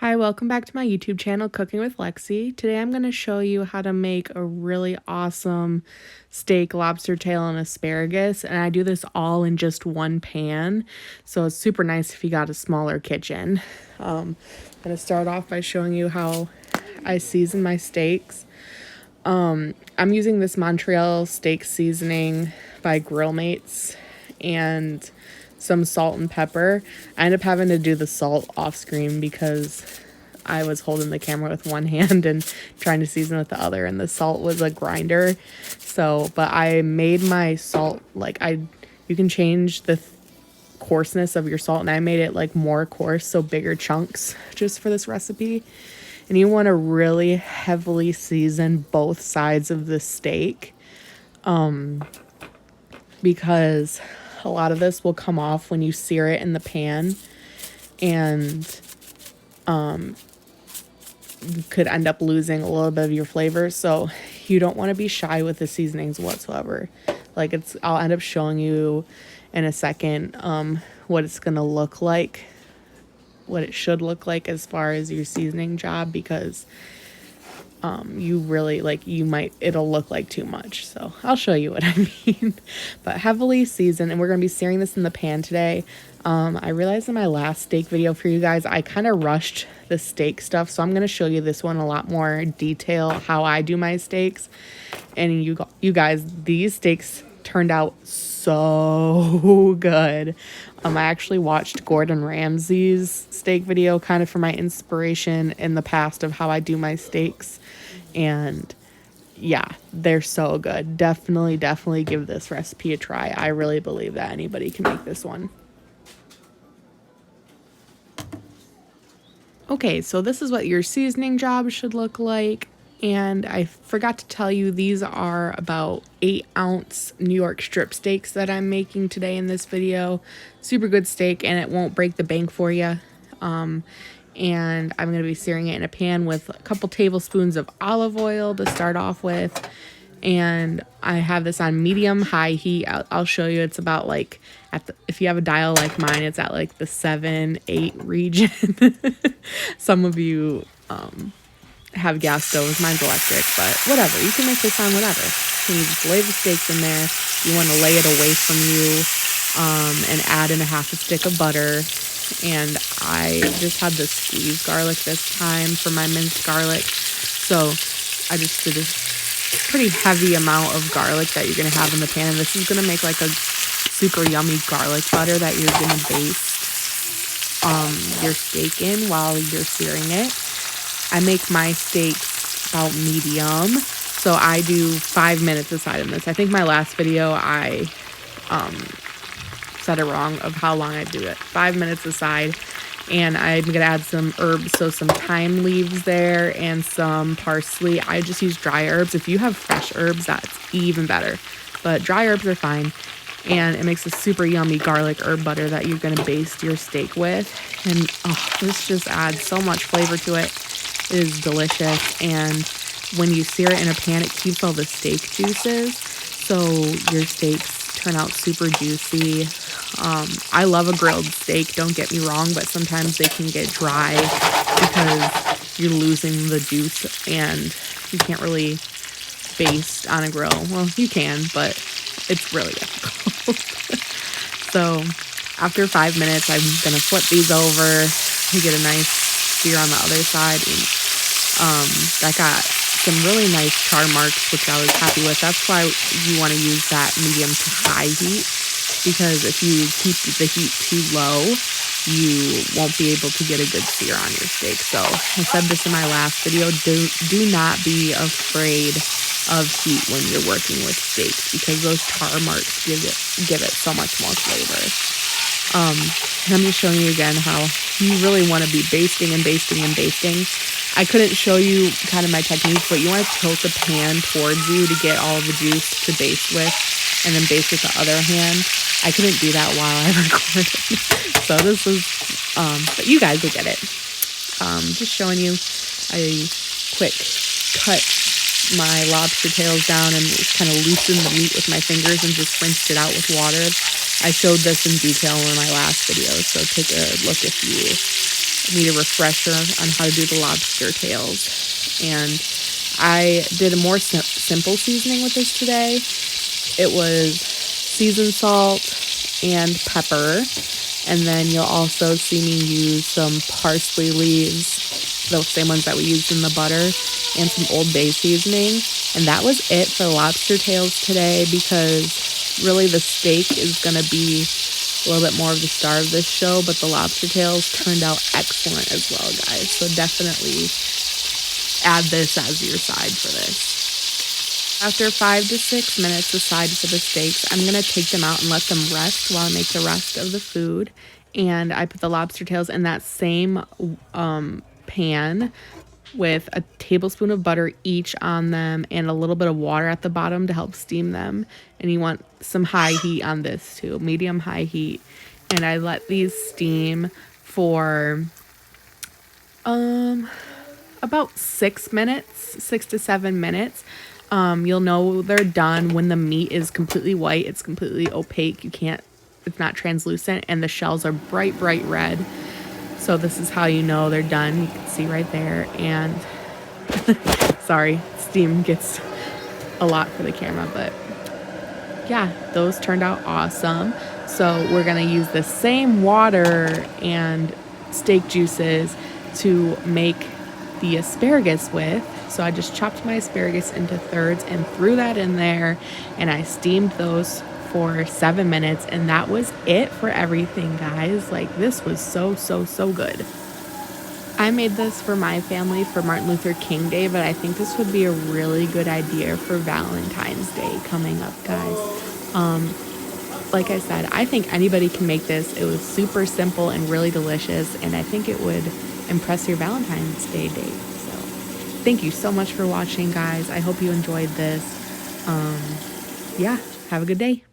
Hi, welcome back to my YouTube channel, Cooking with Lexi. Today I'm going to show you how to make a really awesome steak, lobster tail, and asparagus. And I do this all in just one pan, so it's super nice if you got a smaller kitchen. I'm going to start off by showing you how I season my steaks. I'm using this Montreal steak seasoning by Grill Mates and some salt and pepper. I ended up having to do the salt off screen because I was holding the camera with one hand and trying to season with the other, and the salt was a grinder. So, but I made my salt you can change the coarseness of your salt, and I made it like more coarse, so bigger chunks just for this recipe. And you want to really heavily season both sides of the steak because a lot of this will come off when you sear it in the pan, and you could end up losing a little bit of your flavor. So you don't want to be shy with the seasonings whatsoever. I'll end up showing you in a second what it's gonna look like, what it should look like as far as your seasoning job, because you really it'll look like too much. So I'll show you what I mean. But heavily seasoned, and we're going to be searing this in the pan today. I realized in my last steak video for you guys, I kind of rushed the steak stuff, so I'm going to show you this one a lot more detail how I do my steaks. And you guys, these steaks turned out so good. I actually watched Gordon Ramsay's steak video kind of for my inspiration in the past of how I do my steaks. And yeah, they're so good. Definitely give this recipe a try. I really believe that anybody can make this one. Okay, so this is what your seasoning job should look like. And I forgot to tell you, these are about 8-ounce New York strip steaks that I'm making today in this video. Super good steak, and it won't break the bank for you. And I'm going to be searing it in a pan with a couple tablespoons of olive oil to start off with. And I have this on medium-high heat. I'll show you. It's about like, if you have a dial like mine, it's at like the 7-8 region. Some of you have gas stoves. Mine's electric, but whatever. You can make this on whatever. And you just lay the steaks in there. You want to lay it away from you and add in a half a stick of butter. And I just had the squeezed garlic this time for my minced garlic. So I just did a pretty heavy amount of garlic that you're going to have in the pan. And this is going to make like a super yummy garlic butter that you're going to baste your steak in while you're searing it. I make my steaks about medium, so I do 5 minutes aside in this. I think my last video I said it wrong of how long I do it. 5 minutes aside, and I'm gonna add some herbs, so some thyme leaves there and some parsley. I just use dry herbs. If you have fresh herbs, that's even better, but dry herbs are fine. And it makes a super yummy garlic herb butter that you're gonna baste your steak with. And this just adds so much flavor to it. It is delicious, and when you sear it in a pan, it keeps all the steak juices, so your steaks turn out super juicy. I love a grilled steak, don't get me wrong, but sometimes they can get dry because you're losing the juice and you can't really baste on a grill. Well, you can, but it's really difficult. So after 5 minutes, I'm gonna flip these over to get a nice sear on the other side. And that got some really nice char marks, which I was happy with. That's why you want to use that medium to high heat, because if you keep the heat too low, you won't be able to get a good sear on your steak. So I said this in my last video, do not be afraid of heat when you're working with steaks, because those char marks give it so much more flavor. And I'm just showing you again how you really want to be basting and basting and basting. I couldn't show you kind of my technique, but you want to tilt the pan towards you to get all of the juice to baste with, and then baste with the other hand. I couldn't do that while I recorded. So this was, but you guys will get it. Just showing you, I quick cut my lobster tails down and kind of loosened the meat with my fingers and just rinsed it out with water. I showed this in detail in my last video, so take a look if you need a refresher on how to do the lobster tails. And I did a more simple seasoning with this today. It was seasoned salt and pepper. And then you'll also see me use some parsley leaves, those same ones that we used in the butter, and some Old Bay seasoning. And that was it for lobster tails today, because really the steak is going to be a little bit more of the star of this show, but the lobster tails turned out excellent as well, guys. So definitely add this as your side for this. After 5 to 6 minutes aside for the steaks, I'm going to take them out and let them rest while I make the rest of the food. And I put the lobster tails in that same pan with a tablespoon of butter each on them and a little bit of water at the bottom to help steam them. And you want some high heat on this too, medium high heat. And I let these steam for about 6 minutes, 6 to 7 minutes. You'll know they're done when the meat is completely white. It's completely opaque. It's not translucent, and the shells are bright red. So this is how you know they're done. You can see right there. And sorry, steam gets a lot for the camera, but yeah, those turned out awesome. So we're going to use the same water and steak juices to make the asparagus with. So I just chopped my asparagus into thirds and threw that in there, and I steamed those for 7 minutes, and that was it for everything, guys. Like, this was so good. I made this for my family for Martin Luther King Day, but I think this would be a really good idea for Valentine's Day coming up, guys. Like I said, I think anybody can make this. It was super simple and really delicious, and I think it would impress your Valentine's Day date. So thank you so much for watching, guys. I hope you enjoyed this. Yeah, have a good day.